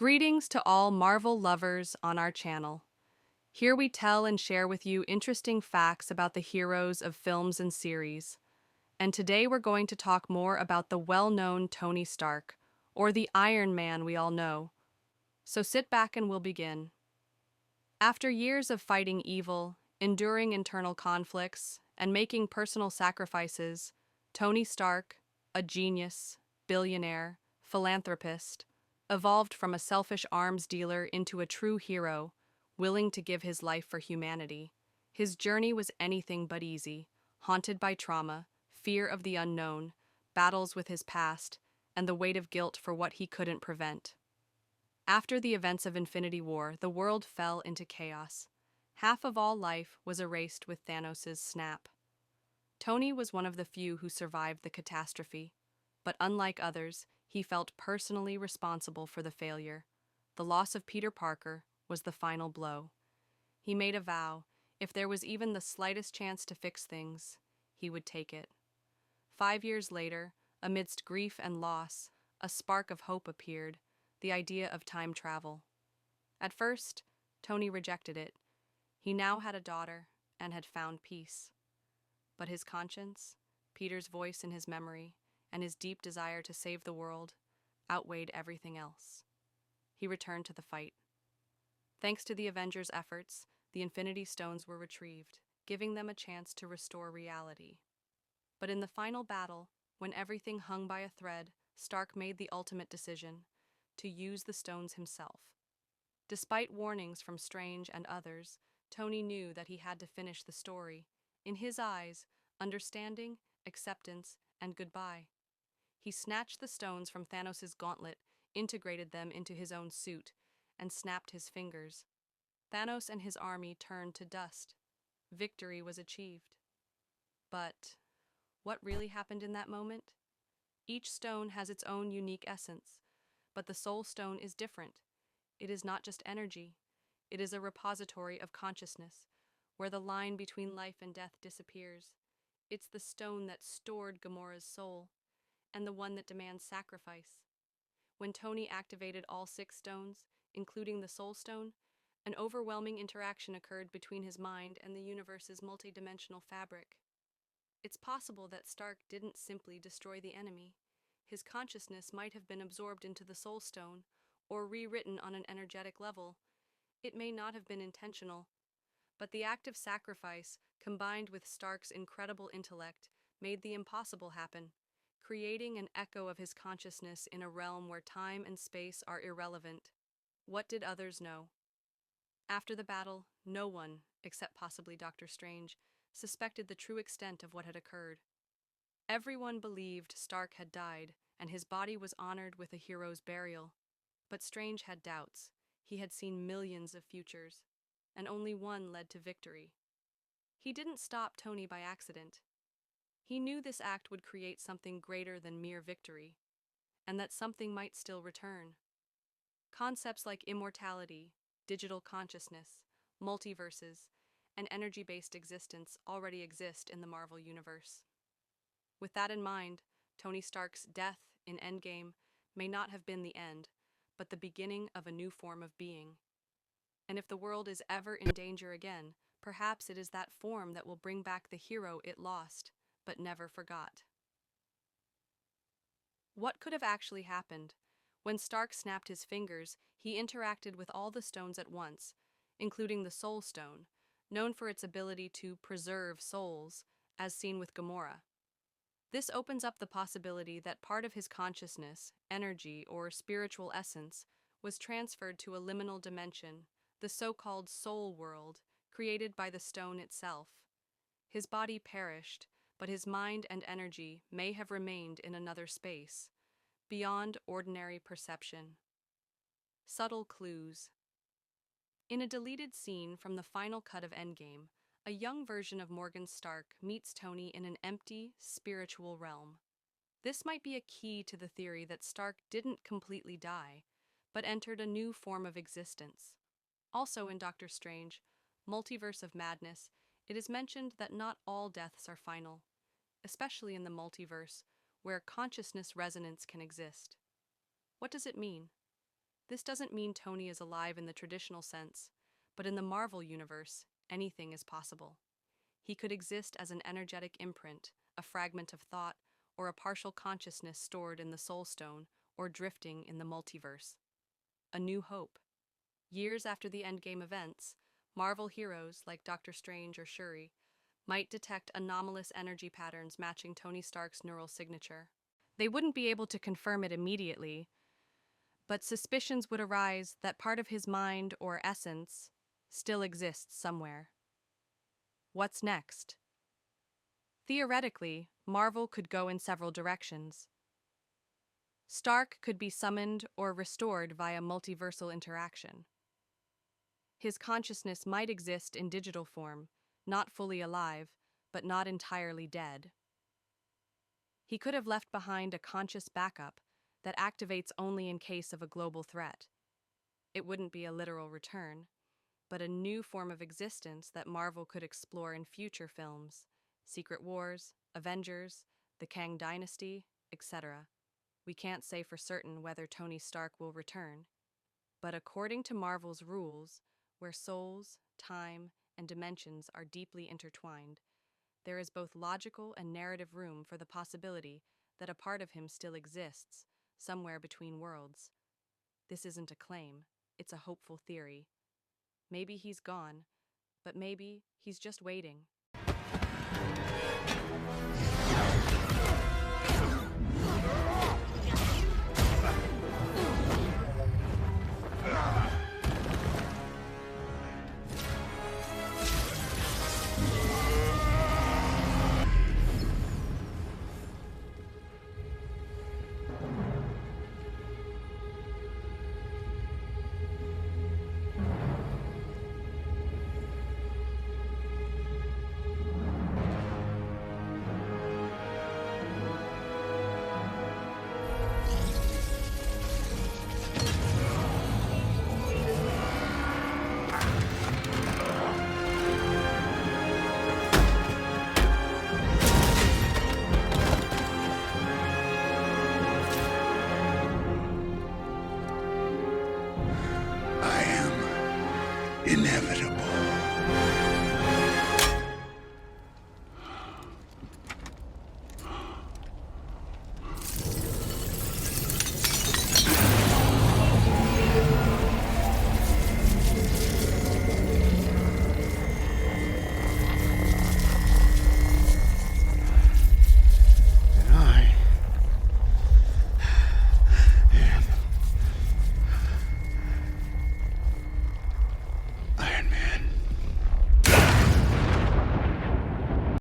Greetings to all Marvel lovers on our channel. Here we tell and share with you interesting facts about the heroes of films and series. And today we're going to talk more about the well-known Tony Stark, or the Iron Man we all know. So sit back and we'll begin. After years of fighting evil, enduring internal conflicts, and making personal sacrifices, Tony Stark, a genius, billionaire, philanthropist, evolved from a selfish arms dealer into a true hero, willing to give his life for humanity. His journey was anything but easy, haunted by trauma, fear of the unknown, battles with his past, and the weight of guilt for what he couldn't prevent. After the events of Infinity War, the world fell into chaos. Half of all life was erased with Thanos' snap. Tony was one of the few who survived the catastrophe, but unlike others, he felt personally responsible for the failure. The loss of Peter Parker was the final blow. He made a vow: if there was even the slightest chance to fix things, he would take it. 5 years later, amidst grief and loss, a spark of hope appeared: the idea of time travel. At first, Tony rejected it. He now had a daughter and had found peace. But his conscience, Peter's voice in his memory, and his deep desire to save the world outweighed everything else. He returned to the fight. Thanks to the Avengers' efforts, the Infinity Stones were retrieved, giving them a chance to restore reality. But in the final battle, when everything hung by a thread, Stark made the ultimate decision: to use the stones himself. Despite warnings from Strange and others, Tony knew that he had to finish the story. In his eyes, understanding, acceptance, and goodbye. He snatched the stones from Thanos' gauntlet, integrated them into his own suit, and snapped his fingers. Thanos and his army turned to dust. Victory was achieved. But what really happened in that moment? Each stone has its own unique essence, but the Soul Stone is different. It is not just energy. It is a repository of consciousness, where the line between life and death disappears. It's the stone that stored Gamora's soul, and the one that demands sacrifice. When Tony activated all 6 stones, including the Soul Stone, an overwhelming interaction occurred between his mind and the universe's multidimensional fabric. It's possible that Stark didn't simply destroy the enemy. His consciousness might have been absorbed into the Soul Stone, or rewritten on an energetic level. It may not have been intentional, but the act of sacrifice, combined with Stark's incredible intellect, made the impossible happen, creating an echo of his consciousness in a realm where time and space are irrelevant. What did others know? After the battle, no one, except possibly Doctor Strange, suspected the true extent of what had occurred. Everyone believed Stark had died, and his body was honored with a hero's burial. But Strange had doubts. He had seen millions of futures, and only one led to victory. He didn't stop Tony by accident. He knew this act would create something greater than mere victory, and that something might still return. Concepts like immortality, digital consciousness, multiverses, and energy-based existence already exist in the Marvel Universe. With that in mind, Tony Stark's death in Endgame may not have been the end, but the beginning of a new form of being. And if the world is ever in danger again, perhaps it is that form that will bring back the hero it lost, but never forgot. What could have actually happened? When Stark snapped his fingers, he interacted with all the stones at once, including the Soul Stone, known for its ability to preserve souls, as seen with Gamora. This opens up the possibility that part of his consciousness, energy, or spiritual essence was transferred to a liminal dimension, the so-called soul world, created by the stone itself. His body perished, but his mind and energy may have remained in another space, beyond ordinary perception. Subtle clues. In a deleted scene from the final cut of Endgame, a young version of Morgan Stark meets Tony in an empty, spiritual realm. This might be a key to the theory that Stark didn't completely die, but entered a new form of existence. Also in Doctor Strange, Multiverse of Madness, it is mentioned that not all deaths are final, especially in the multiverse, where consciousness resonance can exist. What does it mean? This doesn't mean Tony is alive in the traditional sense, but in the Marvel universe, anything is possible. He could exist as an energetic imprint, a fragment of thought, or a partial consciousness stored in the Soul Stone or drifting in the multiverse. A New Hope. Years after the Endgame events, Marvel heroes like Doctor Strange or Shuri might detect anomalous energy patterns matching Tony Stark's neural signature. They wouldn't be able to confirm it immediately, but suspicions would arise that part of his mind or essence still exists somewhere. What's next? Theoretically, Marvel could go in several directions. Stark could be summoned or restored via multiversal interaction. His consciousness might exist in digital form, not fully alive, but not entirely dead. He could have left behind a conscious backup that activates only in case of a global threat. It wouldn't be a literal return, but a new form of existence that Marvel could explore in future films: Secret Wars, Avengers, the Kang Dynasty, etc. We can't say for certain whether Tony Stark will return, but according to Marvel's rules, where souls, time, and dimensions are deeply intertwined, there is both logical and narrative room for the possibility that a part of him still exists, somewhere between worlds. This isn't a claim, it's a hopeful theory. Maybe he's gone, but maybe he's just waiting,